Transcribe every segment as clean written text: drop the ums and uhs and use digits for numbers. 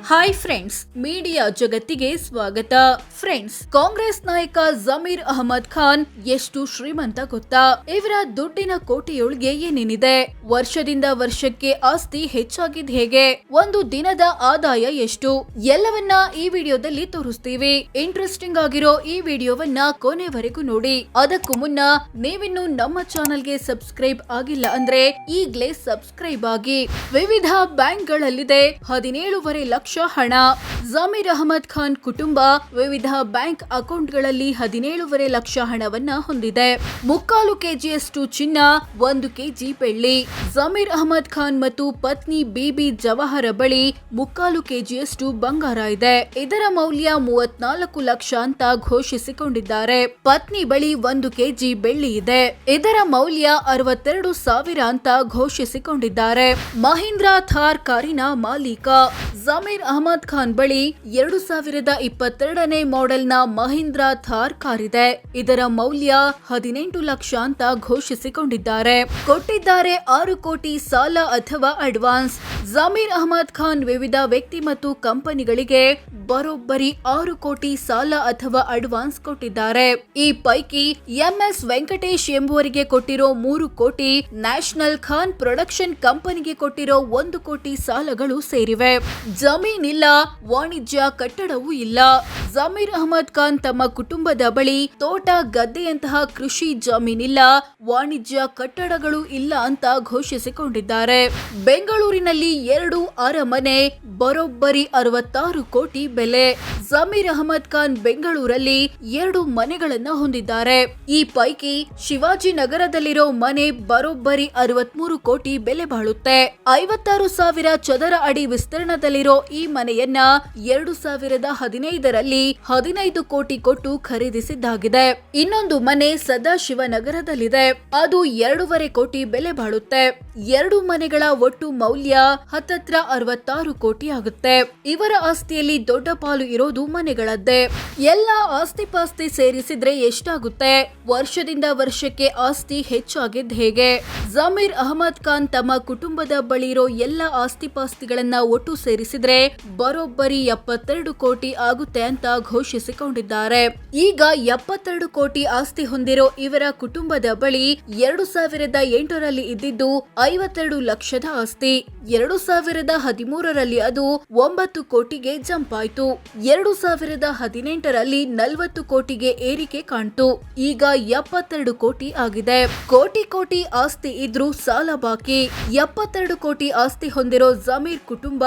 Hi friends, media ಜಗತ್ತಿಗೆ ಸ್ವಾಗತ. Friends, Congress ನಾಯಕ ಜಮೀರ್ ಅಹಮದ್ ಖಾನ್ ಎಷ್ಟು ಶ್ರೀಮಂತ ಗೊತ್ತಾ? ಇವರ ದುಡ್ಡಿನ ಕೋಟೆಯೊಳಗೆ ಏನೇನಿದೆ? ವರ್ಷದಿಂದ ವರ್ಷಕ್ಕೆ ಆಸ್ತಿ ಹೆಚ್ಚಾಗಿದ್ ಹೇಗೆ? ಒಂದು ದಿನದ ಆದಾಯ ಎಷ್ಟು? ಎಲ್ಲವನ್ನ ಈ ವಿಡಿಯೋದಲ್ಲಿ ತೋರಿಸ್ತೀವಿ. ಇಂಟ್ರೆಸ್ಟಿಂಗ್ ಆಗಿರೋ ಈ ವಿಡಿಯೋವನ್ನ ಕೊನೆವರೆಗೂ ನೋಡಿ. ಅದಕ್ಕೂ ಮುನ್ನ ನೀವಿನ್ನು ನಮ್ಮ ಚಾನೆಲ್ಗೆ ಸಬ್ಸ್ಕ್ರೈಬ್ ಆಗಿಲ್ಲ ಅಂದ್ರೆ ಈಗ್ಲೇ ಸಬ್ಸ್ಕ್ರೈಬ್ ಆಗಿ. ವಿವಿಧ ಬ್ಯಾಂಕ್ಗಳಲ್ಲಿದೆ 17.5 ಲಕ್ಷ ಹಣ. ಜಮೀರ್ ಅಹಮದ್ ಖಾನ್ ಕುಟುಂಬ ವಿವಿಧ ಬ್ಯಾಂಕ್ ಅಕೌಂಟ್ಗಳಲ್ಲಿ 17.5 ಲಕ್ಷ ಹಣವನ್ನ ಹೊಂದಿದೆ. 3/4 ಕೆಜಿಯಷ್ಟು ಚಿನ್ನ, 1 ಕೆಜಿ ಬೆಳ್ಳಿ. ಜಮೀರ್ ಅಹಮದ್ ಖಾನ್ ಮತ್ತು ಪತ್ನಿ ಬಿಬಿ ಜವಾಹರ ಬಳಿ 3/4 ಕೆಜಿಯಷ್ಟು ಬಂಗಾರ ಇದೆ. ಇದರ ಮೌಲ್ಯ 34 ಲಕ್ಷ ಅಂತ ಘೋಷಿಸಿಕೊಂಡಿದ್ದಾರೆ. ಪತ್ನಿ ಬಳಿ 1 ಕೆಜಿ ಬೆಳ್ಳಿ ಇದೆ. ಇದರ ಮೌಲ್ಯ 62,000 ಅಂತ ಘೋಷಿಸಿಕೊಂಡಿದ್ದಾರೆ. ಮಹೀಂದ್ರ ಥಾರ್ ಕಾರಿನ ಮಾಲೀಕ. ಜಮೀರ್ ಅಹಮದ್ ಖಾನ್ ಬಳಿ 2022ನೇ ಮಾಡೆಲ್ನ ಮಹೀಂದ್ರ ಥಾರ್ ಕಾರಿದೆ. ಇದರ ಮೌಲ್ಯ 18 ಲಕ್ಷ ಅಂತ ಘೋಷಿಸಿಕೊಂಡಿದ್ದಾರೆ. ಕೊಟ್ಟಿದ್ದಾರೆ 6 ಕೋಟಿ ಸಾಲ ಅಥವಾ ಅಡ್ವಾನ್ಸ್. ಜಮೀರ್ ಅಹಮದ್ ಖಾನ್ ವಿವಿಧ ವ್ಯಕ್ತಿ ಮತ್ತು ಕಂಪನಿಗಳಿಗೆ ಬರೋಬ್ಬರಿ 6 ಕೋಟಿ ಸಾಲ ಅಥವಾ ಅಡ್ವಾನ್ಸ್ ಕೊಟ್ಟಿದ್ದಾರೆ. ಈ ಪೈಕಿ ಎಂಎಸ್ ವೆಂಕಟೇಶ್ ಎಂಬುವರಿಗೆ ಕೊಟ್ಟಿರೋ 3 ಕೋಟಿ, ನ್ಯಾಷನಲ್ ಖಾನ್ ಪ್ರೊಡಕ್ಷನ್ ಕಂಪನಿಗೆ ಕೊಟ್ಟಿರೋ 1 ಕೋಟಿ ಸಾಲಗಳು ಸೇರಿವೆ. ಜಮೀನಿಲ್ಲ, ವಾಣಿಜ್ಯ ಕಟ್ಟಡವೂ ಇಲ್ಲ. ಜಮೀರ್ ಅಹಮದ್ ಖಾನ್ ತಮ್ಮ ಕುಟುಂಬದ ಬಳಿ ತೋಟ, ಗದ್ದೆಯಂತಹ ಕೃಷಿ ಜಮೀನಿಲ್ಲ, ವಾಣಿಜ್ಯ ಕಟ್ಟಡಗಳು ಇಲ್ಲ ಅಂತ ಘೋಷಿಸಿಕೊಂಡಿದ್ದಾರೆ. ಬೆಂಗಳೂರಿನಲ್ಲಿ 2 ಅರಮನೆ, ಬರೋಬ್ಬರಿ 66 ಕೋಟಿ ಬೆಲೆ. ಜಮೀರ್ ಅಹಮದ್ ಖಾನ್ ಬೆಂಗಳೂರಲ್ಲಿ 2 ಮನೆಗಳನ್ನ ಹೊಂದಿದ್ದಾರೆ. ಈ ಪೈಕಿ ಶಿವಾಜಿನಗರದಲ್ಲಿರೋ ಮನೆ ಬರೋಬ್ಬರಿ 63 ಕೋಟಿ ಬೆಲೆ ಬಾಳುತ್ತೆ. 56,000 ಚದರ ಅಡಿ ವಿಸ್ತೀರ್ಣದಲ್ಲಿರೋ ಈ ಮನೆಯನ್ನ 2015ರಲ್ಲಿ 15 ಕೋಟಿ ಕೊಟ್ಟು ಖರೀದಿಸಿದ್ದಾಗಿದೆ. ಇನ್ನೊಂದು ಮನೆ ಸದಾಶಿವನಗರದಲ್ಲಿದೆ. ಅದು 2.5 ಕೋಟಿ ಬೆಲೆ ಬಾಳುತ್ತೆ. 2 ಮನೆಗಳ ಒಟ್ಟು ಮೌಲ್ಯ ಹತ್ತತ್ರ 66 ಕೋಟಿ ಆಗುತ್ತೆ. ಇವರ ಆಸ್ತಿಯಲ್ಲಿ ದೊಡ್ಡ ಪಾಲು ಇರೋದು ಮನೆಗಳದ್ದೇ. ಎಲ್ಲ ಆಸ್ತಿ ಪಾಸ್ತಿ ಸೇರಿಸಿದ್ರೆ ಎಷ್ಟಾಗುತ್ತೆ? ವರ್ಷದಿಂದ ವರ್ಷಕ್ಕೆ ಆಸ್ತಿ ಹೆಚ್ಚಾಗಿದ್ ಹೇಗೆ? ಜಮೀರ್ ಅಹಮದ್ ಖಾನ್ ತಮ್ಮ ಕುಟುಂಬದ ಬಳಿ ಇರೋ ಎಲ್ಲ ಆಸ್ತಿ ಪಾಸ್ತಿಗಳನ್ನ ಒಟ್ಟು ಸೇರಿಸಿದ್ರೆ ಬರೋಬ್ಬರಿ 72 ಕೋಟಿ ಆಗುತ್ತೆ ಅಂತ ಘೋಷಿಸಿಕೊಂಡಿದ್ದಾರೆ. ಈಗ 72 ಕೋಟಿ ಆಸ್ತಿ ಹೊಂದಿರೋ ಇವರ ಕುಟುಂಬದ ಬಳಿ 2008ರಲ್ಲಿ ಇದ್ದಿದ್ದು 52 ಲಕ್ಷದ ಆಸ್ತಿ. 2013ರಲ್ಲಿ ಅದು 9 ಕೋಟಿಗೆ ಜಂಪ್ ಆಯ್ತು. 2018ರಲ್ಲಿ 40 ಕೋಟಿಗೆ ಏರಿಕೆ ಕಾಣ್ತು. ಈಗ 72 ಕೋಟಿ ಆಗಿದೆ. ಕೋಟಿ ಆಸ್ತಿ ಇದ್ರೂ ಸಾಲ ಬಾಕಿ. 72 ಕೋಟಿ ಆಸ್ತಿ ಹೊಂದಿರೋ ಜಮೀರ್ ಕುಟುಂಬ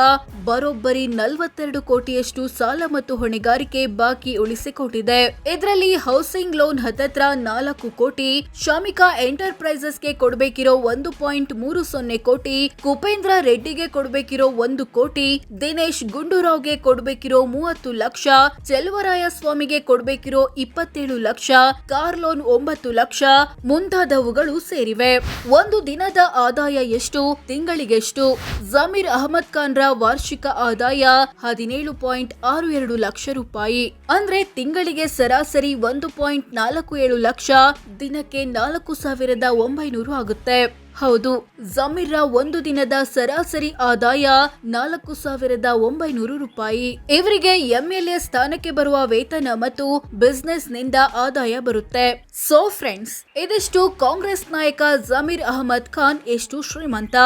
ಬರೋಬ್ಬರಿ 42 ಕೋಟಿಯಷ್ಟು ಸಾಲ ಮತ್ತು ಹೊಣೆಗಾರಿಕೆ ಬಾಕಿ ಉಳಿಸಿಕೊಂಡಿದೆ. ಇದರಲ್ಲಿ ಹೌಸಿಂಗ್ ಲೋನ್ ಹತ್ತತ್ರ 4 ಕೋಟಿ, ಶ್ರಮಿಕಾ ಎಂಟರ್ಪ್ರೈಸಸ್ಗೆ ಕೊಡಬೇಕಿರೋ 1.30 ಕೋಟಿ, ಕುಪೇಂದ್ರ ರೆಡ್ಡಿಗೆ ಕೊಡಬೇಕಿರೋ 1 ಕೋಟಿ, ದಿನೇಶ್ ಗುಂಡೂರಾವ್ಗೆ ಕೊಡಬೇಕಿರೋ 30 ಲಕ್ಷ, ಚೆಲುವರಾಯ ಸ್ವಾಮಿಗೆ ಕೊಡಬೇಕಿರೋ 27 ಲಕ್ಷ, ಕಾರ್ ಲೋನ್ 9 ಲಕ್ಷ ಮುಂತಾದವುಗಳು ಸೇರಿವೆ. ಒಂದು ದಿನದ ಆದಾಯ ಎಷ್ಟು? ತಿಂಗಳಿಗೆಷ್ಟು? ಜಮೀರ್ ಅಹಮದ್ ಖಾನ್ ರ ವಾರ್ಷಿಕ ಆದಾಯ 17.62 ಲಕ್ಷ ರೂಪಾಯಿ. ಅಂದ್ರೆ ತಿಂಗಳಿಗೆ ಸರಾಸರಿ 1.47 ಲಕ್ಷ, ದಿನಕ್ಕೆ 4,900 ಆಗುತ್ತೆ. ಹೌದು, ಜಮೀರ್ ರ ಒಂದು ದಿನದ ಸರಾಸರಿ ಆದಾಯ 4,900 ರೂಪಾಯಿ. ಇವರಿಗೆ ಎಂಎಲ್ಎ ಸ್ಥಾನಕ್ಕೆ ಬರುವ ವೇತನ ಮತ್ತು ಬಿಸ್ನೆಸ್ ನಿಂದ ಆದಾಯ ಬರುತ್ತೆ. ಸೋ ಫ್ರೆಂಡ್ಸ್, ಇದಿಷ್ಟು ಕಾಂಗ್ರೆಸ್ ನಾಯಕ ಜಮೀರ್ ಅಹಮದ್ ಖಾನ್ ಎಷ್ಟು ಶ್ರೀಮಂತ,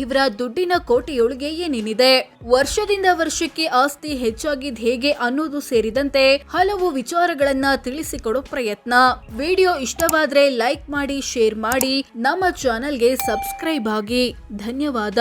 ಇವರ ದುಡ್ಡಿನ ಕೋಟೆಯೊಳಗೆ ಏನೇನಿದೆ, ವರ್ಷದಿಂದ ವರ್ಷಕ್ಕೆ ಆಸ್ತಿ ಹೆಚ್ಚಾಗಿದ್ ಹೇಗೆ ಅನ್ನೋದು ಸೇರಿದಂತೆ ಹಲವು ವಿಚಾರಗಳನ್ನ ತಿಳಿಸಿಕೊಡೋ ಪ್ರಯತ್ನ. ವಿಡಿಯೋ ಇಷ್ಟವಾದ್ರೆ ಲೈಕ್ ಮಾಡಿ, ಶೇರ್ ಮಾಡಿ, ನಮ್ಮ ಚಾನೆಲ್ಗೆ ಸಬ್ಸ್ಕ್ರೈಬ್ ಆಗಿ. ಧನ್ಯವಾದ.